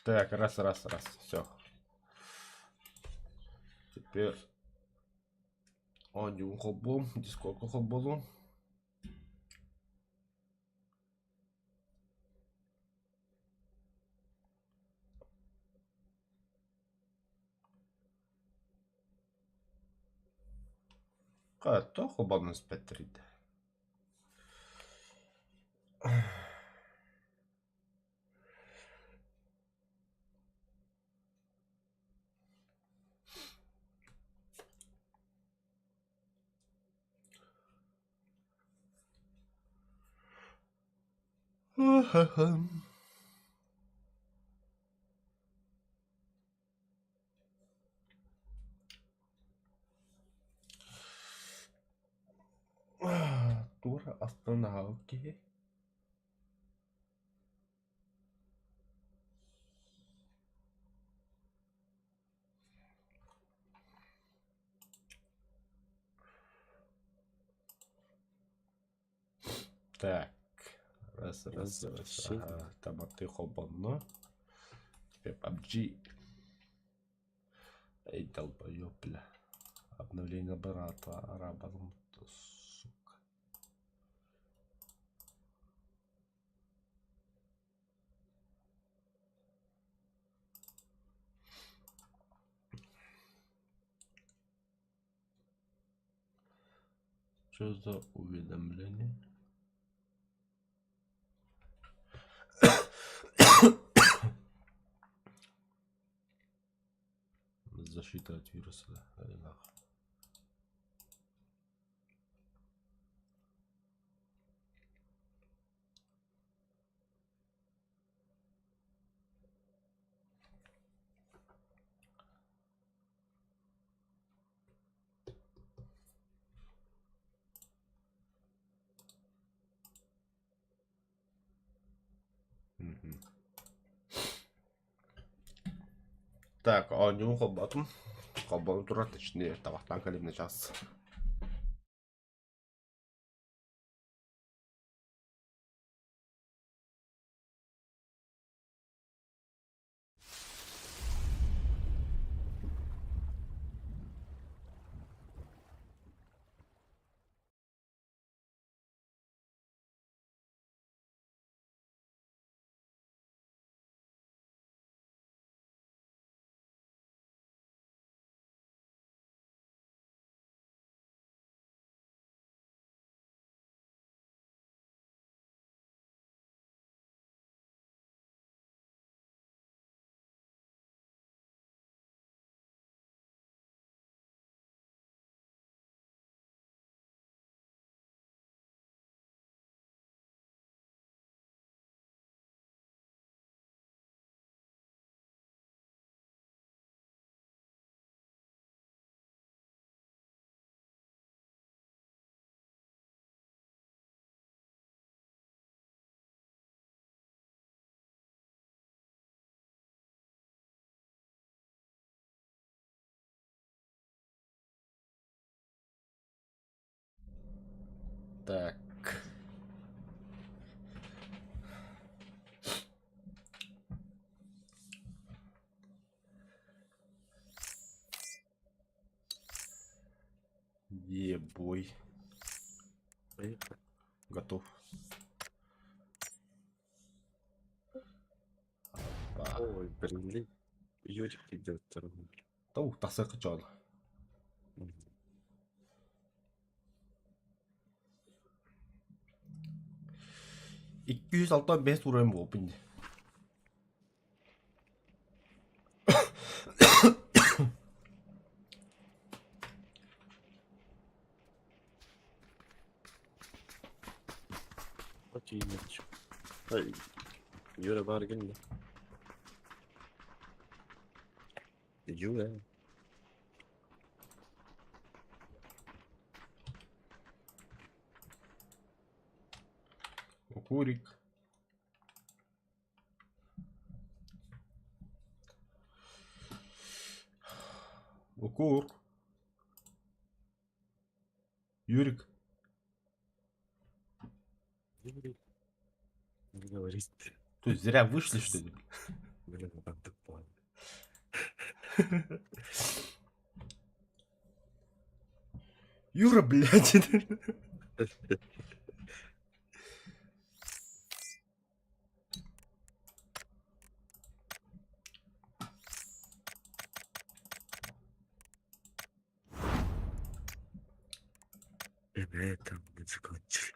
Так, раз. Все. Теперь один ход был. Здесь сколько ход было? То хобан спетрит. Тура остановки. Так. Раз. Ага. Там ты хобан. Теперь PUBG. Эй, долбоёб, бля. Обновление брата араба. Сука. Что за уведомление? Защита от вируса. Так, new хоббатом. Хоббатом тура, точнее, тавахтан калибный час. Так. Ебой. Готов. Ой, блин. Юрик идет торгует. Тау, тасыр кычал. 206 бес урын бопин. Okey, maç. Hayır. Юра бар geldi. Юра. Курик. Укур. Юрик. Юрик. Не говорит. То есть зря вышли, что ли? Блин, Юра, блядь. И на этом мы закончили.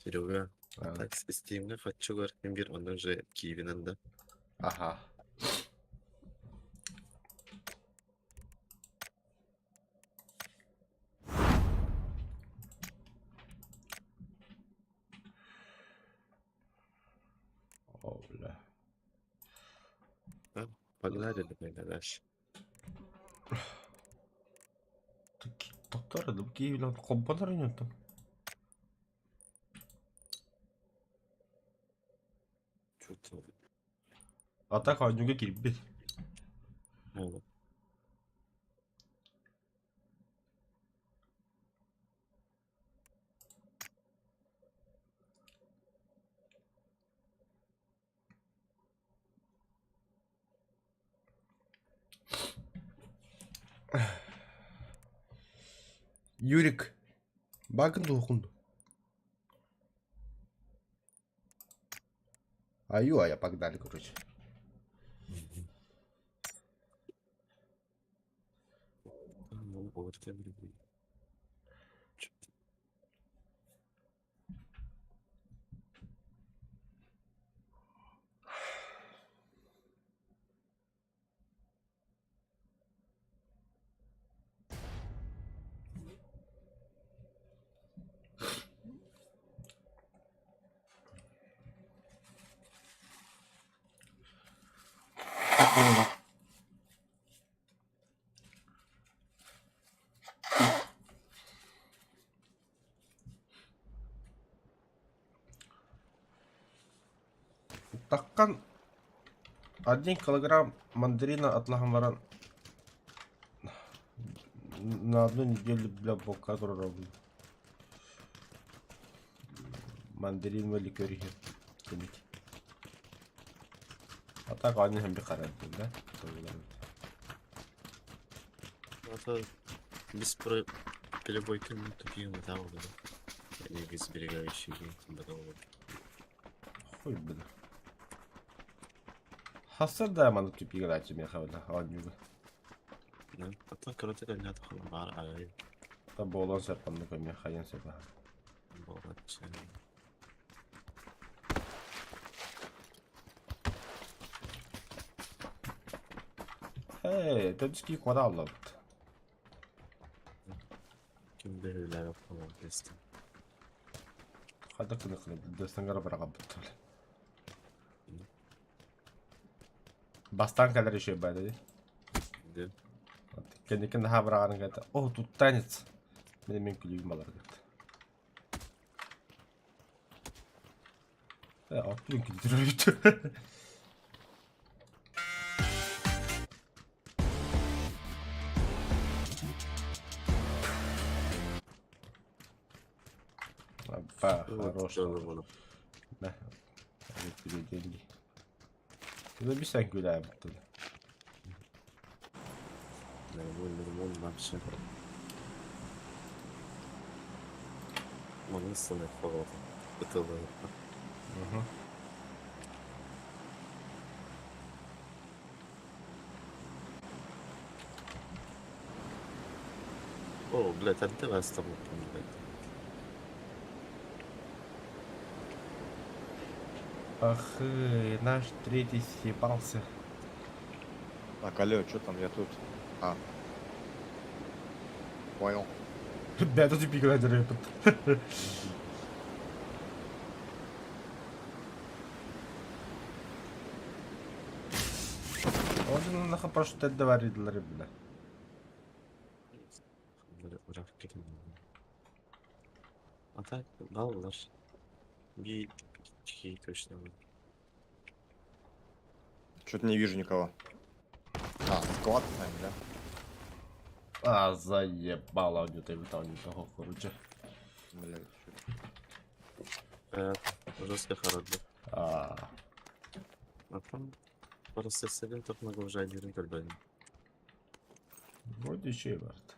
Серега, А, так Steam'de kaç olarak bir ondan önce Kiwi'nin de. Ага. О, бля. Ha, pagare de böyle der. Тоқтар, Киевлен компанар ойнаттым. Что-то. Атак ойнауға келіп бет. Evet. Юрик, bakın dokundu. Аю, а я погнали, короче. Tamam, orta bir bu. Таккан 1 килограмм мандарина отлаган на 1 неделю для бока робил. Мандарин ve likörü kemik. Atak aynı hem bir karantinada. Hatta biz про перебойки не такие мы там были. Они без сберегающие баталов. Хуй блин. Hasar dayamanı tüp играть мне хавда хаванюга. Да. Hatta karate kan ya takılan var ay. Tabi olan sepanlı koymuyor hayan sepa. Boğaç. Hey, tedski koda Allah. Kim böyle yapamam kestim. Hadi kını kını destangara bırakıp bitti. Bastan kadar işe böyle. Да. Kendi kendine ha bırakın geldi. Oh tut tanıt. Benim en külüğüm alır geldi. Aklın kültürü. Хорош. Да. Вот тебе деньги. Записай гуляем оттуда. Нормально вообще. Onun sınıf falan. Bıtılı. Угу. О, блядь, а давай с тобой помогать. Ах, наш третий съебался. Так, алло, что там, я тут. А. Понял. Да, это типа играть рэпет. Он нахуй просто доверительный, бля. Böyle bırak gidin. Atak dallar. Bir iki точно. Что-то не вижу никого. А, клацаем, бля. А, заебало не того, короче. Блядь, Жорстко характер. А, А там просто сидим, так много вже один кальбен. вроде ще варт.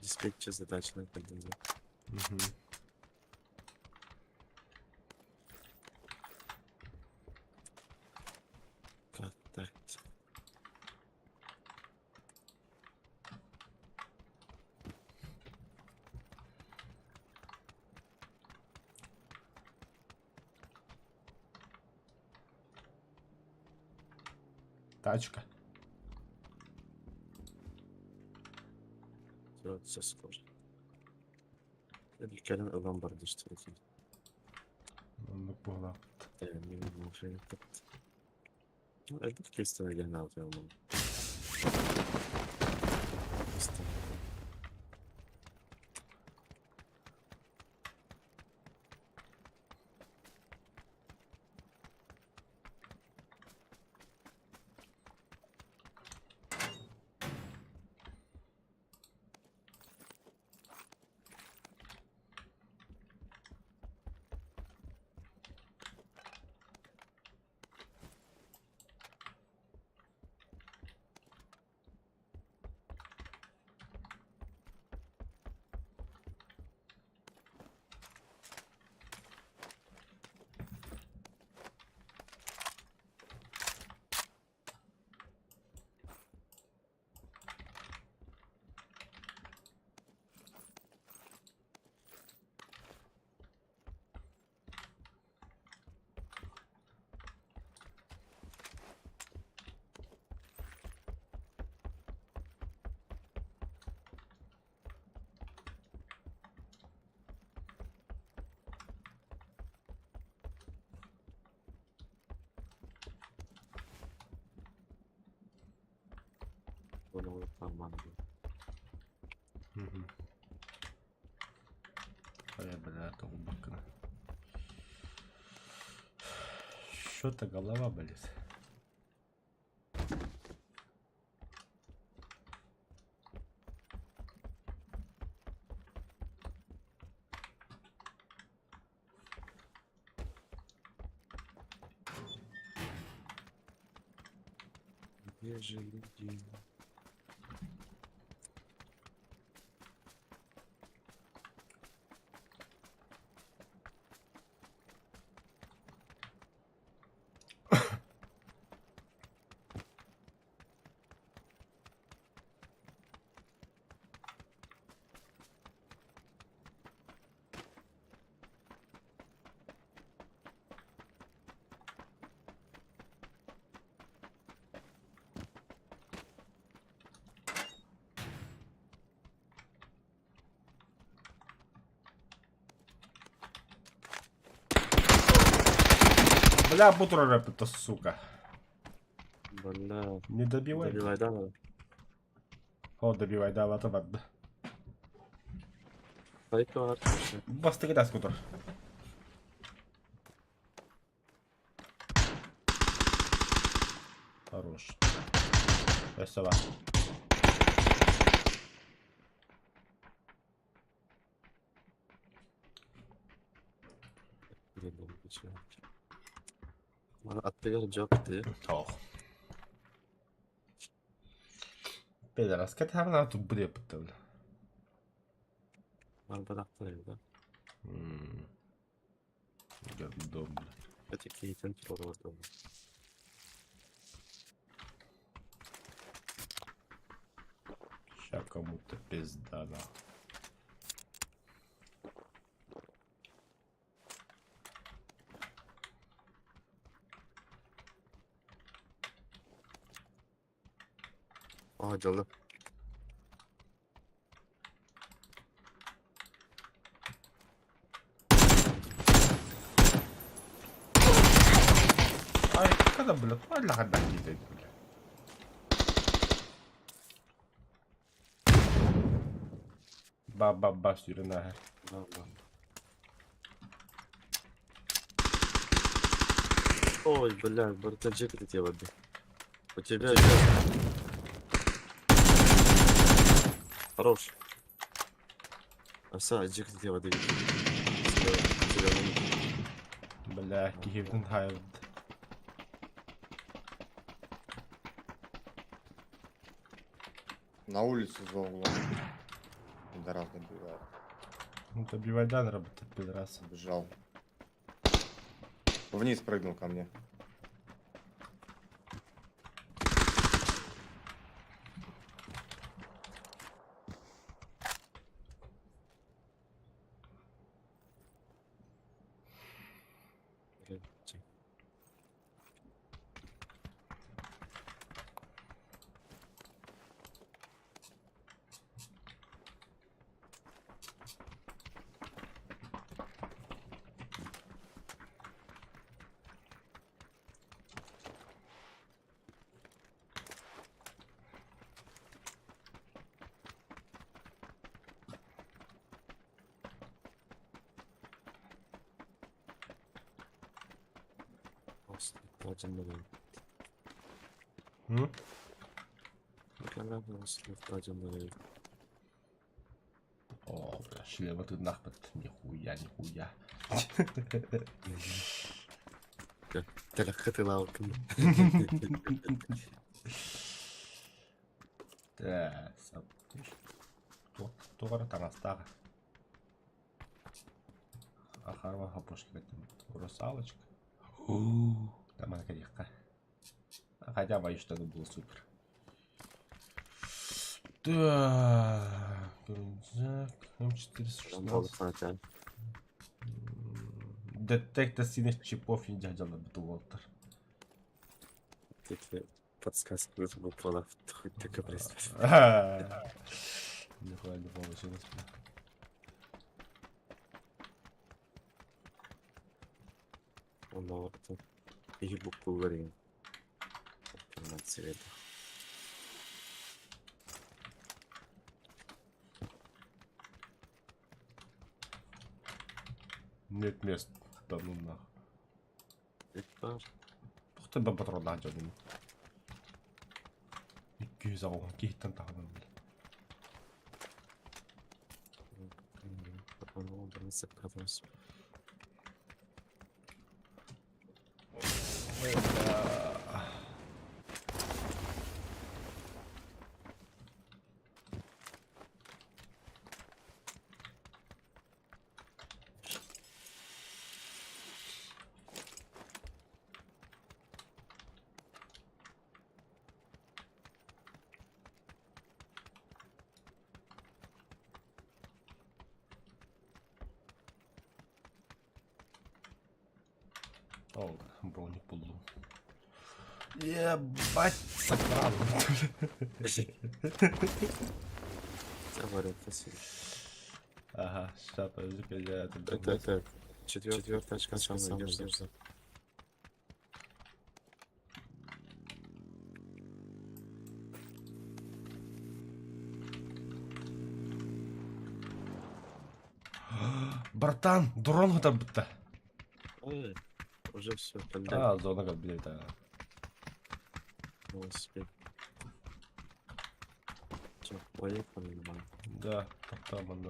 Диспетчер задач на кальбен. Угу. Как так? Тачка. Все скоро. Gelin adam vardı işte. Ну, погнав. Minimum şey yaptı. Elbette kestene gelen alacağım onu. Kestene. Bunu tamam. Угу. А я, бля, того бакна. Что-то голова болит. Где же люди? Бля, бутро рэп, сука. Бля. Не добивай. Добивай, да, надо? О, добивай, да, вот ладно. Хайка var. işte. Bastı gider skuter. Хорош. Спасибо. Gidelim, geçelim. Bana attığı çok diye. Ох. Пидорас, как она тут будет потом? Bana bıraktı evde. Гандон, бля. Öteki eğitim çoğu orada. Ща кому-то пизда, да. Aha calı. Ай, когда, бля, валя, отдай, бля. Ба-ба-ба, сюрина. Vallahi. Ой, бля, братанчик, это тебе воды. У тебя... Хорош. Овса, джик, это тебе воды. Бля, Гивденхайлд. На улицу за углом. Пидорас добивает. Ну, добивай Даннера, ты пидорас. Бежал. Вниз прыгнул ко мне. Один был. М? Один был. О, бля, шлема ты нахпад. Нихуя, нихуя. Телека ты лалками. Да, сам. Тугара тарастага. Ахарва хапушка. Русалочка. Там она, конечно. Хотя боюсь, что это было супер. Так, рюкзак, М416. Детектор синих чипов и дядя на Бэтуолтер. Такие подсказки был планов. Хоть только представь. Нихуя не получилось. Он на это. Ебук говорил. На цвет. Нет мест. Да ну нах. Это Ух ты, да патрон надел. 200 авалған кейттен тағынан бел. потом бірнесі қатымыз. О, броник пулу. Ебать, сакран. Говорят, спасибо. Ага, сейчас, подожди-ка, я Это четвертая очка, самая держится. Братан, дрон там бітті. Ой, уже все, А, зона блядь, да. Велосипед. Че, поехали, нормально. Да, там он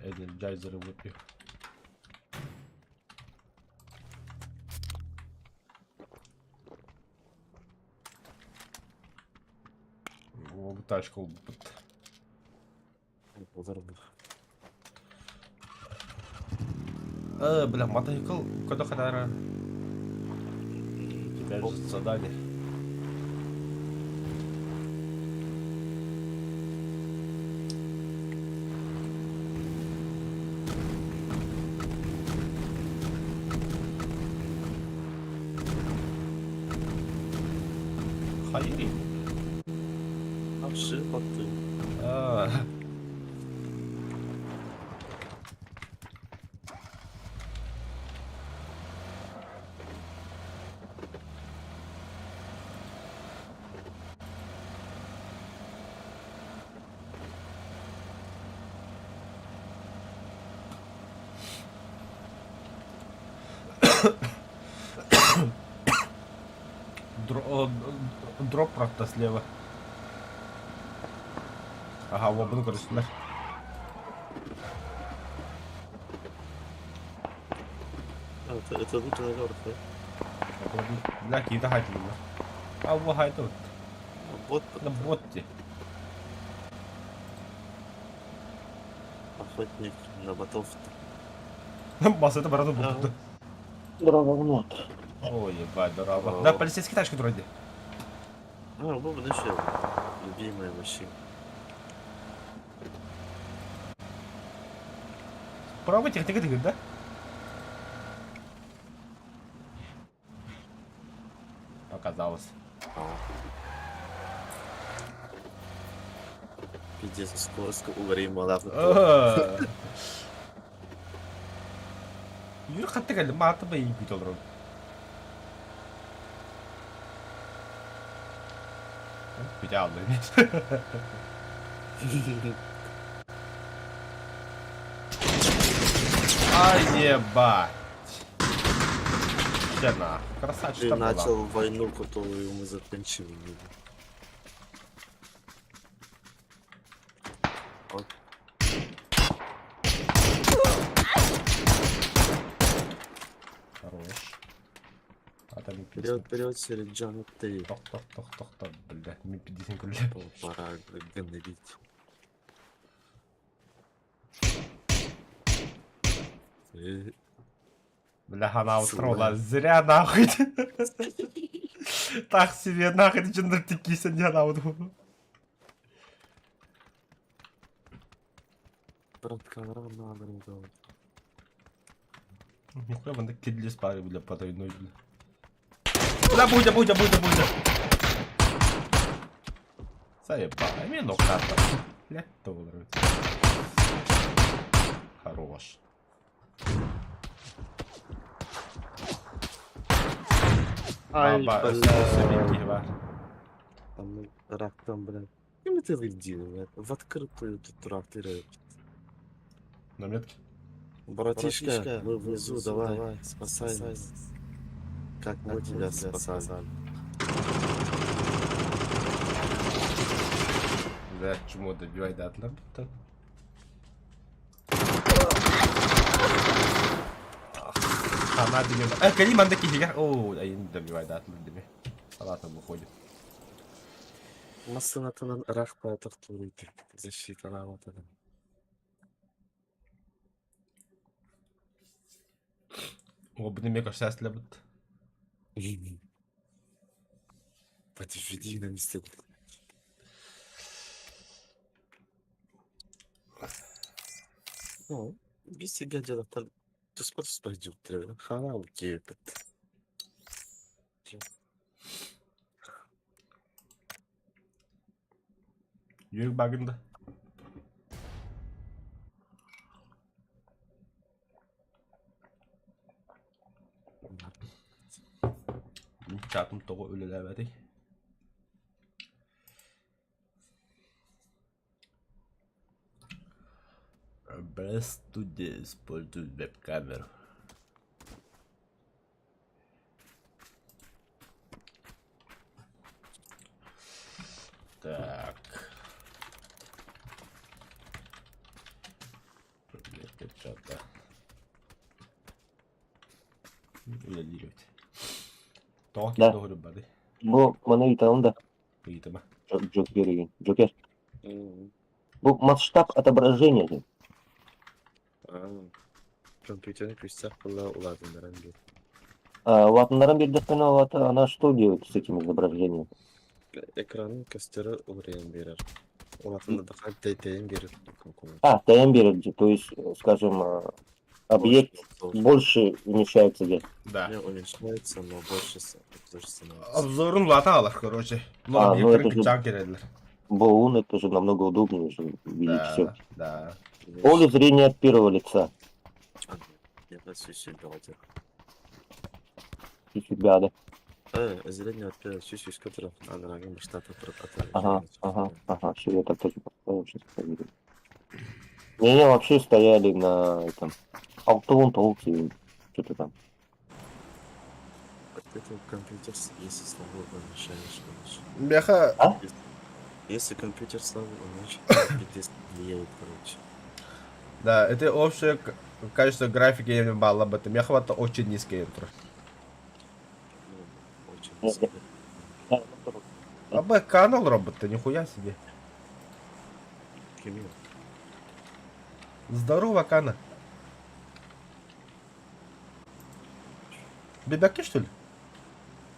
Energizer выпил. О, тачку бит. Бля, мотоцикл, куда ходара? У тебя же задание. Хайри. Ошибок ты. Дроп правда слева. Ага, лобını karıştılar. Это тут наверх, да? لا كده هاي والله. هو هاي دوت. Вот ده بوتي. охотник на ботов. Басыты барады булды. Дрововнот. Ой, ебать, дорога. Да, полицейский тачка вроде. Bu ne şey? Любимая машина. Право тихо, да? Оказалось. Пиздец, скорость угорим, малав. Yürü katta geldim. Mağatıma iyi bir olurum. Bir daha alayım. Ай, ебать. Чена. Ты Красавчик была. начал войну, которую мы закончили. Вот. Хорош. А там Вперед, вперед, Середжан, ты. Тох. Бля, ми 50 кулі. Пора гнобить. Бля, она устроила. Зря нахуй. Так себе нахуй, ты что такие сидят на вот. Братка, рано надо. Нихуя, вон такие для спары, бля, потайной, бля. Да, будя. Заебал, мне ног карта. Бля, то нравится. Хорош. Ай, Баба, бля. var. Там рактом, блядь. И мы ты блядь. В открытую тут тракторы. На метке. Братишка, мы внизу, давай, спасай нас. Как мы тебя спасали. Да, чему добивай, да, отлично. Она добивает. Карим, андaki фига. О, а не добивает, да, отлично. Салатом выходит. Масынатынан рах по тортуру. Защита на вот это. О, блин, мне кажется, если бы... Подведи на месте. Ну, без тебя дело-то... Ты спорт пойдет, хана укепет. Yürü bakında. Çarpım toğu ölüler verdik. Best to используй веб-камеру. Так. Что-то. Ilerliyoruz. Takip Da. doğru bari. Bu bana gitarım da. İyi tamam. Джокер. Bu масштаб отображения. Компьютерный крестьян была уладена. Латынların bir define она что делает с этим изображением? Экранın gösteri uğrayan verir. Ulatında da kaliteyin verir. ТМ берет, то есть, скажем, объект больше вмещается где? Да. Не уменьшается, но больше становится. Обзорun lata alır, короче. ну Ну, это некоторые же- can gelirler. БУН это же намного удобнее же видеть все. Да, да. Поле зрения от первого лица. Я хочу себя один. И себя, да. Зрение от первого чуть-чуть, который аналогом штата Ага, все, я так тоже поставил, сейчас проверю. Не, вообще стояли на этом. Алтон толки, что-то там. Вот это компьютер, если слабо помешаешь, короче. Бляха, А? Если компьютер слабый, он очень пиздец влияет, короче. да, это общее качество графики я не бал об этом. Бляха, это очень низкий интро. Ну, очень Нет, низкий. АБ канал робот-то, нихуя себе. Химия. Здорово, Кана. Бебяки, что ли?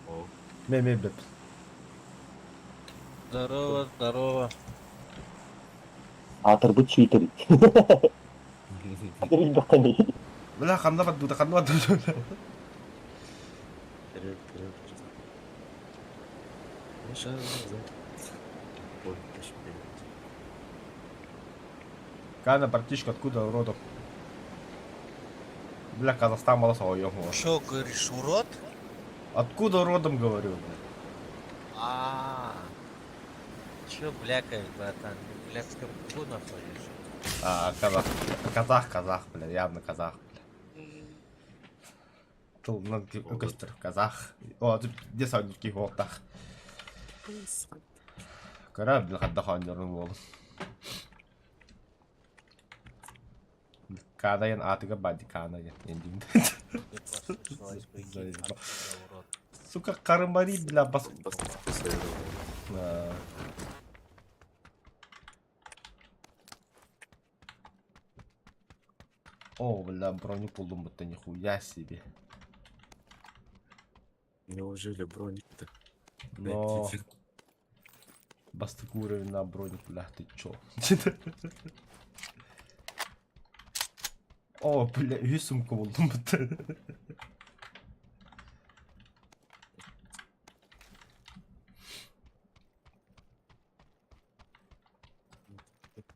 О, Беб. Здорово, здорово. А тербит читери. Ребятами. Бля, ханда поддуда. вперед, вперед, вперед. Ну, шаг назад. Ой, точно, вперед. Кана, братишка, откуда родом? Бля, Казахстан мало своё. Чё, говоришь, урод? Откуда родом, говорю? А, чё блякаешь, братан? Ты в блядском кругу находишь? Казах, бля, явно казах. Тыл, ну, костер, казах. О, тут где саудовский волтах. Корабль хаддахан жорын болу. Кадаyan атыга бади канаyan. Эндин. Ты послышалась, прикинь, Заебал. откуда урод? Сука, карымбари, бля, бас. О, бля, броню пулдум будто нихуя себе. Неужели броник-то? Но... Бастык уровень на броне, бля, ты чё? О, бля, үй сумка buldum будто.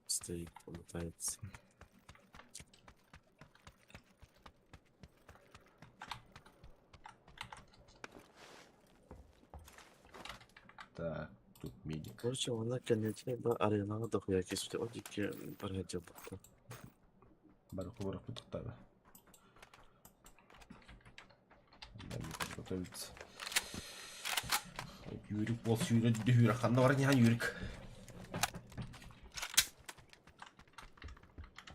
Стоит, болтается. Так, тут медик. Короче, она конечная арена дохуя кесте одики парадил. Бараху туктады. Надо подготовиться. Юрик болс үйрөдү Юрик. Кандай бар не Юрик?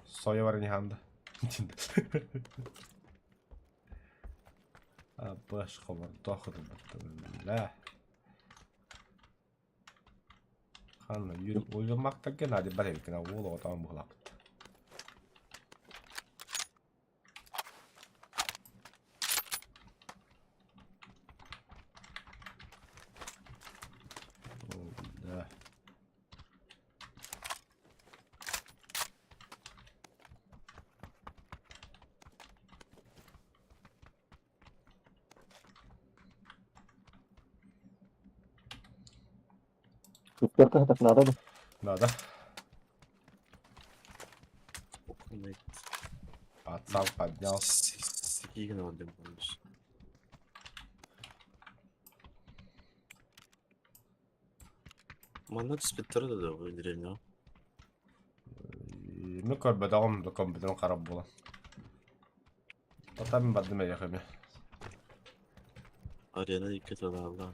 Соя бар не ханда. А баш хабар тохуду бля. Ханна Юрик ойламактакен хadi бар экен ол отан булапты. Да. Успеха так надо. Надо. Спокойно. Пацан поднялся. Сигнал один помнишь. Манат спектр да выделено. Ми көрбөдөгүм да компьютерин карап болом. Татам бадым яхами. Арена iki tane.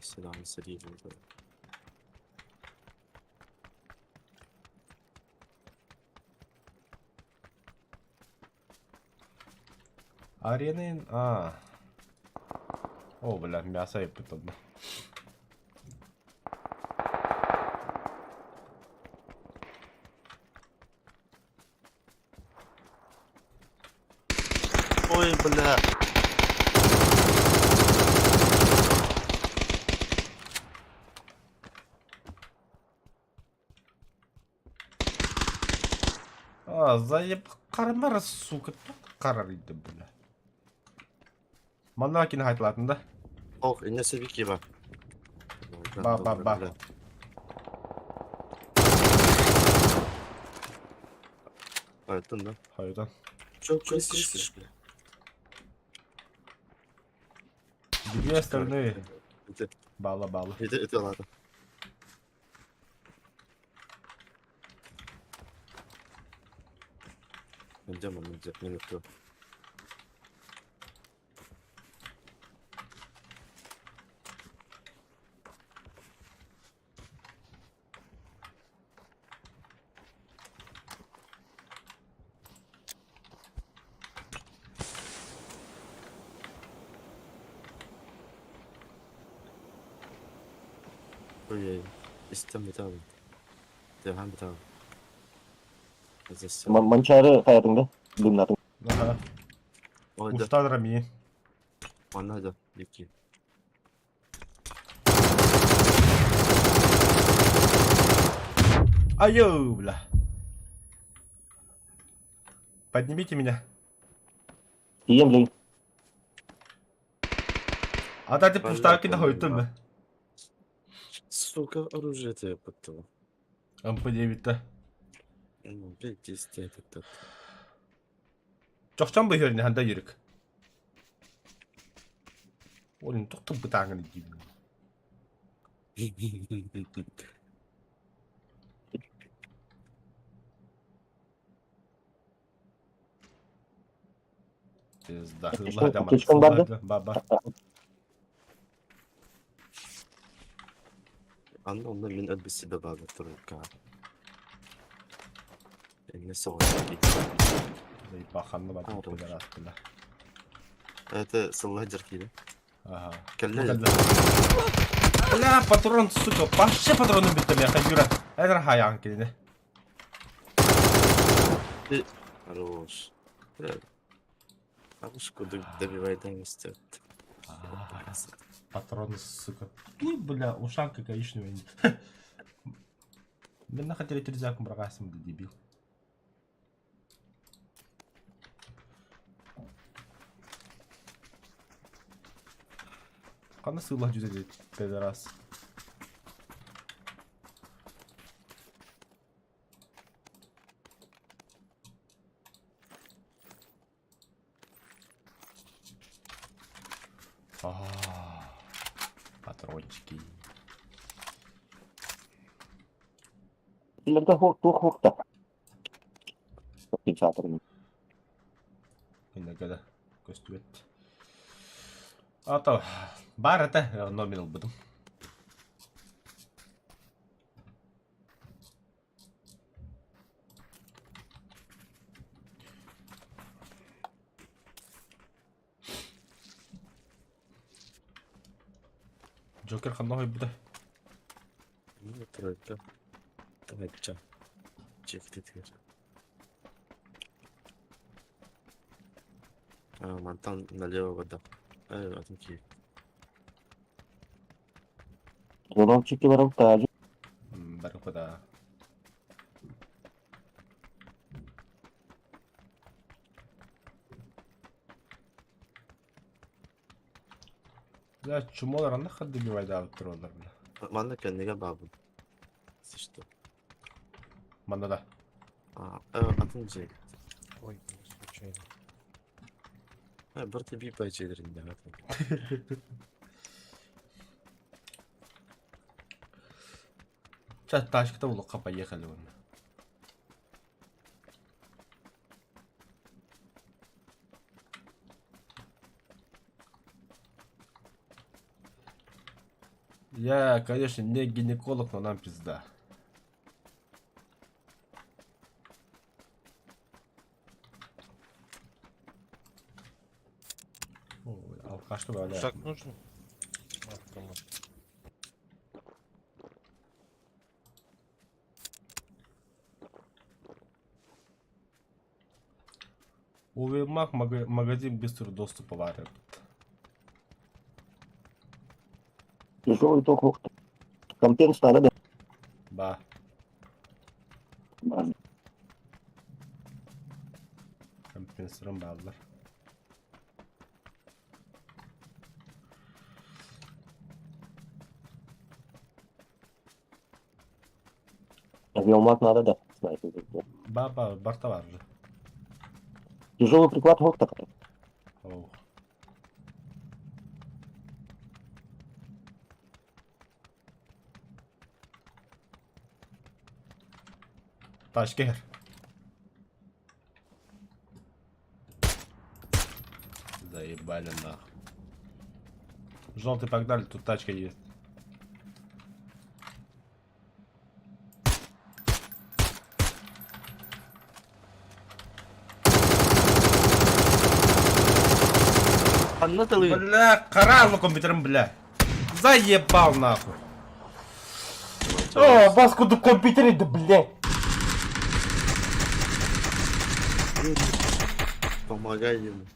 Selam selam. Аренин, О, бля, мясо я пытал. Ой, бля. Заеб кармар, сука, карарыйды, бля. Мана кини хайтылатын да. Ох, ине себеки бар. Ба. Айтын да. Хайдан. Çok слышишь, бля. Две остальные. Это, Бала. это ладно. Идем, минуту. Ой, истем битабы. Дехан битабы. Здесь. Манчары каятыңда. Дымнатың. Ага. Ойда. Уфтадыр мені. Мана да. Екі. Айоу, бля. Поднимите меня. Тием блин. А дайте пуставки на хойтым. Сука, оружие-то я подтал. МП9-та. Ну, блядь, 10 этот. Жоқчан ба херіне ханда ерік. Олин тоқтым бұтаңын деймін. Пиздахылла да Аптечкаң бар да? Бар. Анна онда мен әлбісі де бағыр тұрырка. Не соғын. Бақанны бар. Ау, Көдер астында. Это салладер кейді. Ага. Кәлі. Бля, патрон, сука. Башшы патроны бітті мен қайюра. Әдір хаяғын келіне. Хорош. Бабушку добивает амистет. Патроны, сука. Ой, бля, ушанка коричневая нет. Мен нахатели терзяком брагасым, бля, дебил. Қаны сыйлах жүзеді, педерас. Патрончики. Лента хокта. Фиксаторын. Иннегеде көстүбет. Ата бар ата номинал будым. Джокер қандай буде? Ну, тройка. Давай, ча. Чек ты твер. Мантан налево вода. Атомки. Жоловчики бар тажы. Бар куда? Да, чумолар анда хадды бивайда алып туралар бля. Манда кәнеге бабы. Что? Манда да. Атом жек. Ой, случайно. Бір тебе пайчедерінде атом. Сейчас тачка-то в лука поехали вон. Я, конечно, не гинеколог, но нам пизда. Ой, алкаш что валяет. Шаг нужен? Автомат. У Вимак магазин быстрого доступа варят. Жоловый ток хокта. Компенс надо. Ба. Компенсером bağlılar. Авиамат надо, да. Снайпер. Ба, барта var. Тяжелый приклад хокта. Оу. Ташкер. Заебали нахуй. Желтый погнали, тут тачка есть. Анна талıyor. Бля, карал компьютером, бля. Заебал нахуй. О, паскуду компьютер иди, бля. Помогай ему.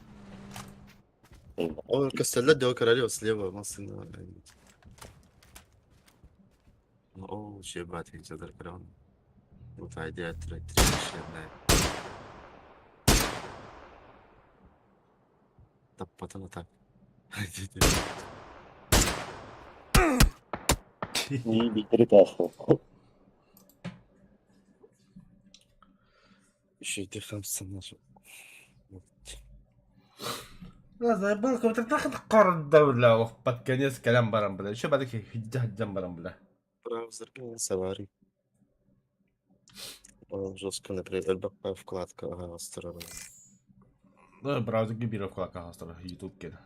Эй, Он стрелять делал королева слева, массовно. О, ебать, их задоркрон. Вот айди отрать, так, потом так. И битериташку. Еще и ты хамство нашел. لا زي تتاخد قرار الدولة وقت كنيس كلام برم بلا شو بدك هجة هجم برم بلا Браузер Safari. Жестко, например, LBP вкладка сторона. لا براوزر كبير في كلاكا هاستر يوتيوب كده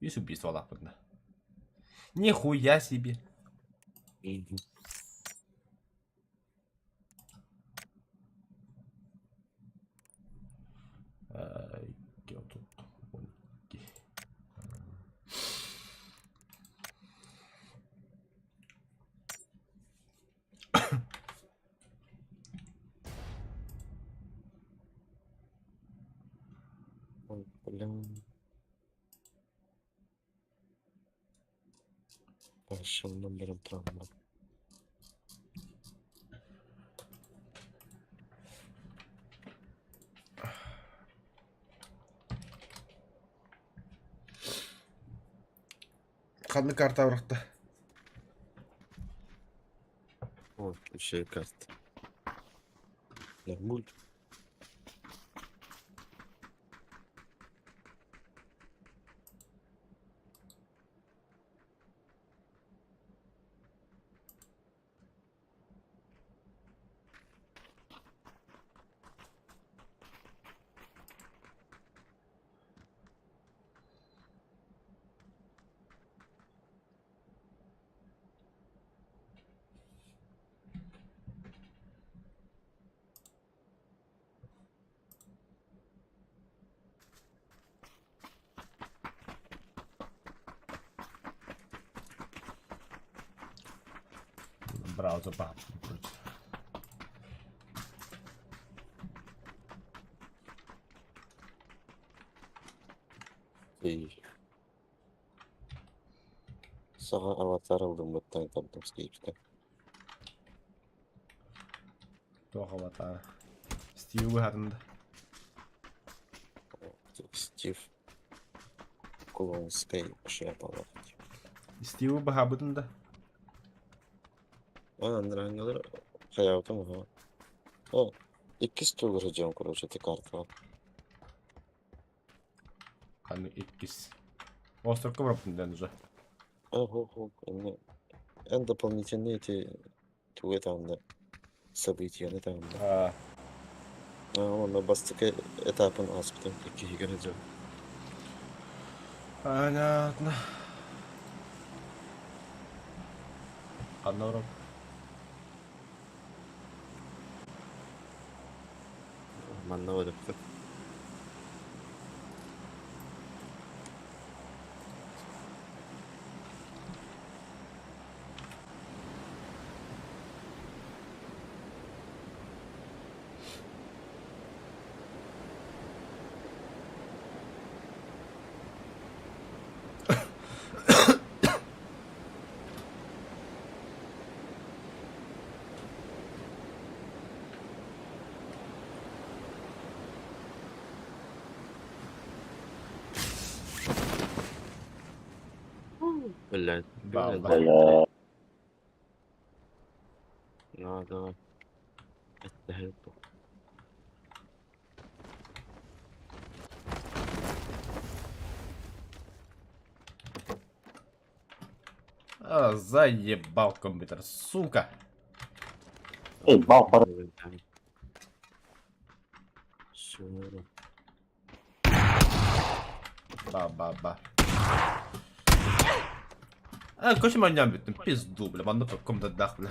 يوسف بيس والله بدنا нихуя себе где он тут? Вон, где? Ой, блин. Пошел номером травмы. Kanlı kartı bıraktı. Вот, еще и карта. Нормуль. Браузер пап. И... Сага аватар aldım bu tane tabii skip'te. Тоха ватара. Стив выгодно. Стив. Кулонская шляпа. Стив бахабытында. Анан рангылар hayatım ha. O 2 tur vereceğim короче эти карты. Kanlı ikkis. Остров Ковроптын уже. Ого, en дополнительные эти туы там да события не там да. Он бастыка этапын аспытын 2 göreceğim. Понятно. Одно урок. Anlamadım. Блядь, Бал, да. Бля. Ну, давай. Это help. Заебал компьютер, сука. Эй, бал, пора. Всё, Ба-ба-ба. Koşum oynayamıyorum. Pizdu bile. Bana tokum da dah bile.